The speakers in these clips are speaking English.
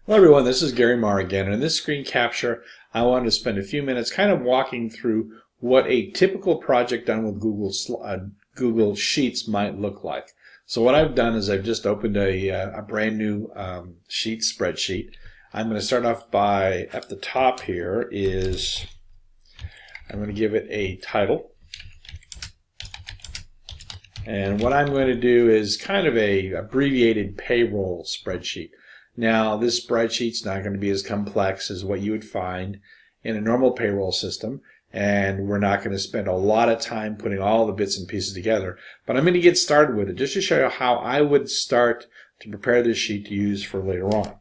Hello everyone, this is Gary Marr again, and in this screen capture I wanted to spend a few minutes kind of walking through what a typical project done with Google Sheets might look like. So what I've done is I've just opened a brand new sheet spreadsheet. I'm going to start off by, at the top here is, I'm going to give it a title. And what I'm going to do is kind of a abbreviated payroll spreadsheet. Now, this spreadsheet's not going to be as complex as what you would find in a normal payroll system, and we're not going to spend a lot of time putting all the bits and pieces together. But I'm going to get started with it just to show you how I would start to prepare this sheet to use for later on.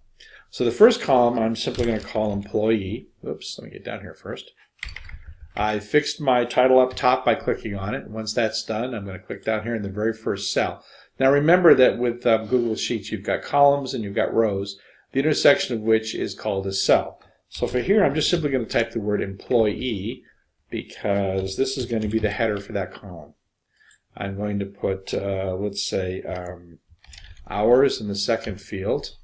So the first column I'm simply going to call employee. Oops, let me get down here first. I fixed my title up top by clicking on it. Once that's done, I'm going to click down here in the very first cell. Now remember that with Google Sheets you've got columns and you've got rows, the intersection of which is called a cell. So for here I'm just simply going to type the word employee because this is going to be the header for that column. I'm going to put, let's say, hours in the second field,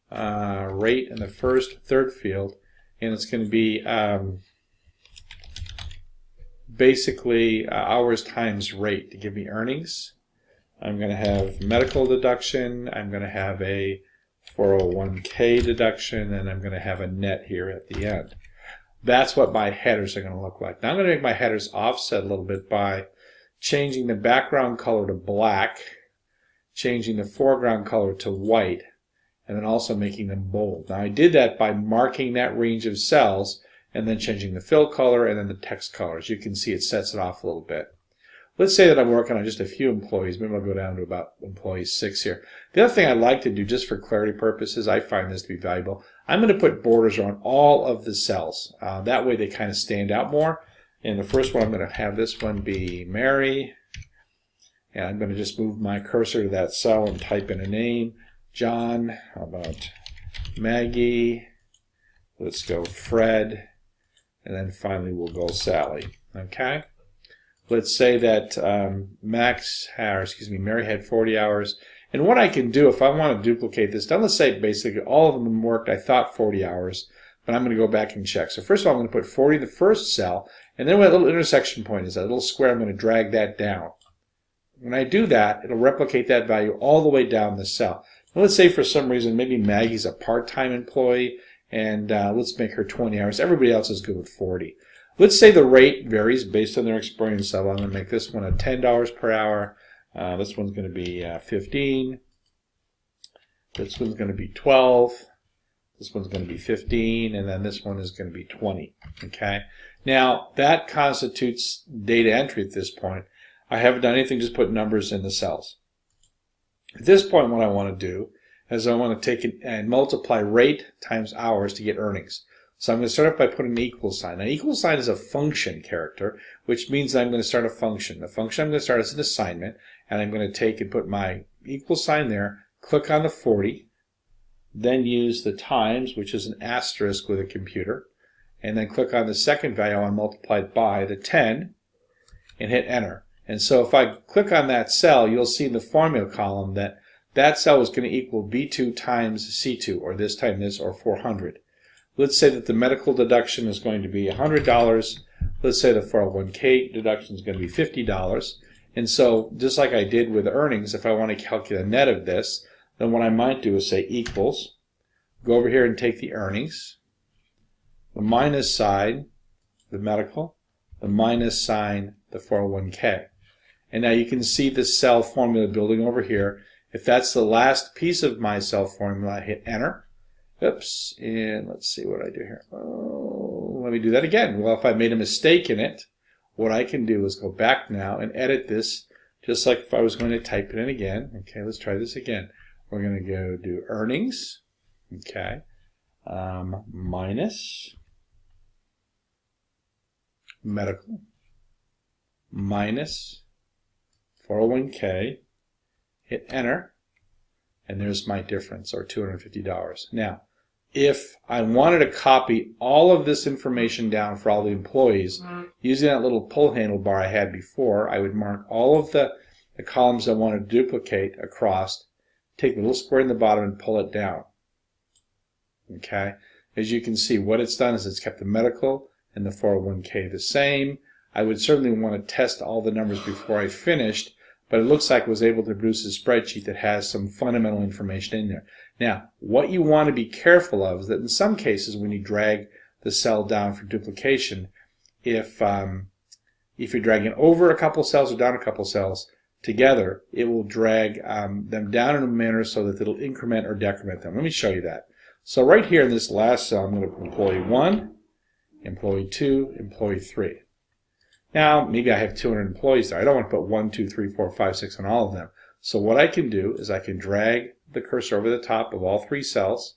rate in the third field, and it's going to be basically hours times rate to give me earnings. I'm going to have medical deduction, I'm going to have a 401k deduction, and I'm going to have a net here at the end. That's what my headers are going to look like. Now I'm going to make my headers offset a little bit by changing the background color to black, changing the foreground color to white, and then also making them bold. Now I did that by marking that range of cells and then changing the fill color and then the text color. As you can see, it sets it off a little bit. Let's say that I'm working on just a few employees. Maybe I'll go down to about employee 6 here. The other thing I'd like to do, just for clarity purposes, I find this to be valuable, I'm going to put borders on all of the cells. That way they kind of stand out more. And the first one, I'm going to have this one be Mary. And I'm going to just move my cursor to that cell and type in a name. John. How about Maggie? Let's go Fred. And then finally we'll go Sally. Okay? Let's say that Mary had 40 hours. And what I can do if I want to duplicate this, now let's say basically all of them worked, I thought 40 hours, but I'm going to go back and check. So first of all, I'm going to put 40 in the first cell, and then where that little intersection point is, that little square, I'm going to drag that down. When I do that, it'll replicate that value all the way down the cell. Now let's say for some reason maybe Maggie's a part-time employee, and let's make her 20 hours. Everybody else is good with 40. Let's say the rate varies based on their experience level. I'm going to make this one at $10 per hour. This one's going to be 15. This one's going to be 12. This one's going to be 15. And then this one is going to be 20. Okay. Now, that constitutes data entry at this point. I haven't done anything, just put numbers in the cells. At this point, what I want to do is I want to take it and multiply rate times hours to get earnings. So I'm going to start off by putting an equal sign. Now, equal sign is a function character, which means that I'm going to start a function. The function I'm going to start is an assignment, and I'm going to take and put my equal sign there, click on the 40, then use the times, which is an asterisk with a computer, and then click on the second value I want multiplied by the 10, and hit enter. And so if I click on that cell, you'll see in the formula column that that cell is going to equal B2 times C2, or this time this, or 400. Let's say that the medical deduction is going to be $100. Let's say the 401k deduction is going to be $50. And so, just like I did with earnings, if I want to calculate a net of this, then what I might do is say equals, go over here and take the earnings, the minus sign, the medical, the minus sign, the 401k. And now you can see the cell formula building over here. If that's the last piece of my cell formula, I hit enter. Oops, and let's see what I do here. Oh, let me do that again. Well, if I made a mistake in it, what I can do is go back now and edit this just like if I was going to type it in again. Okay, let's try this again. We're going to go do earnings, okay, minus medical, minus 401k, hit enter, and there's my difference, or $250. Now, if I wanted to copy all of this information down for all the employees, using that little pull handle bar I had before, I would mark all of the columns I want to duplicate across, take the little square in the bottom and pull it down. Okay, as you can see, what it's done is it's kept the medical and the 401k the same. I would certainly want to test all the numbers before I finished, but it looks like I was able to produce a spreadsheet that has some fundamental information in there. Now, what you want to be careful of is that in some cases when you drag the cell down for duplication, if you're dragging over a couple cells or down a couple cells together, it will drag them down in a manner so that it'll increment or decrement them. Let me show you that. So right here in this last cell, I'm going to put employee 1, employee 2, employee 3. Now, maybe I have 200 employees there. I don't want to put 1, 2, 3, 4, 5, 6 on all of them. So what I can do is I can drag the cursor over the top of all 3 cells,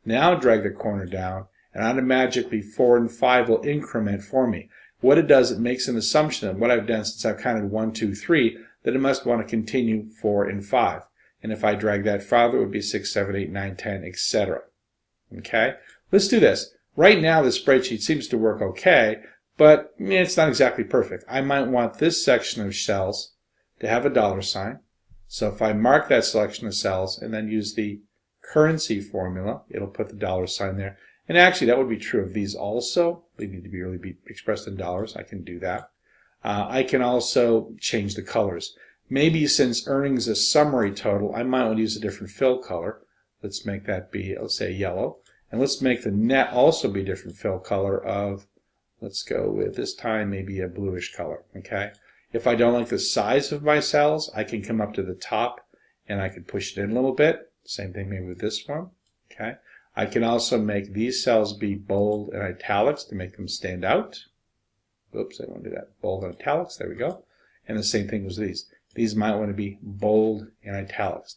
now drag the corner down, and automatically 4 and 5 will increment for me. What it does, it makes an assumption that what I've done since I've counted 1, 2, 3, that it must want to continue 4 and 5. And if I drag that farther, it would be 6, 7, 8, 9, 10, etc. Okay? Let's do this. Right now, the spreadsheet seems to work okay, but it's not exactly perfect. I might want this section of cells to have a $sign. So if I mark that selection of cells and then use the currency formula, it'll put the $sign there. And actually, that would be true of these also. They need to really be expressed in dollars. I can do that. I can also change the colors. Maybe since earnings is a summary total, I might want to use a different fill color. Let's make that be, let's say, yellow. And let's make the net also be a different fill color of, let's go with this time maybe a bluish color. Okay. If I don't like the size of my cells, I can come up to the top and I can push it in a little bit. Same thing maybe with this one. Okay. I can also make these cells be bold and italics to make them stand out. Oops, I want to do that. Bold and italics. There we go. And the same thing with these. These might want to be bold and italics.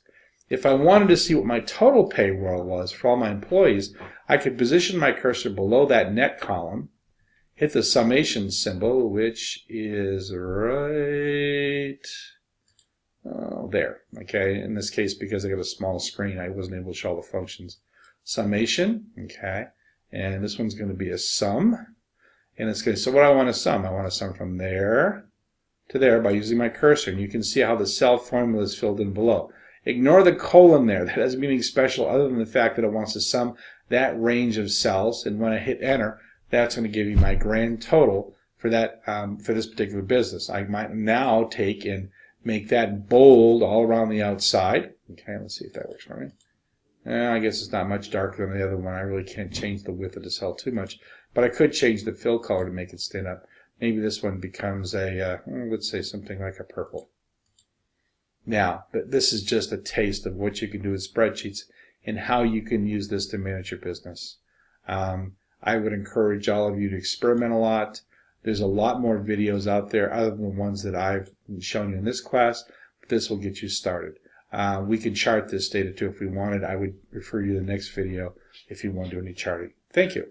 If I wanted to see what my total payroll was for all my employees, I could position my cursor below that net column, hit the summation symbol, which is right there. Okay, in this case, because I got a small screen, I wasn't able to show all the functions. Summation, okay, and this one's going to be a sum, and it's going to, so what I want to sum? I want to sum from there to there by using my cursor, and you can see how the cell formula is filled in below. Ignore the colon there. That doesn't mean anything special other than the fact that it wants to sum that range of cells, and when I hit enter, that's going to give you my grand total for that for this particular business. I might now take and make that bold all around the outside. Okay, let's see if that works for me. I guess it's not much darker than the other one. I really can't change the width of the cell too much, but I could change the fill color to make it stand up. Maybe this one becomes a, let's say something like a purple. Now, this is just a taste of what you can do with spreadsheets and how you can use this to manage your business. I would encourage all of you to experiment a lot. There's a lot more videos out there other than the ones that I've shown you in this class, but this will get you started. We can chart this data too if we wanted. I would refer you to the next video if you want to do any charting. Thank you.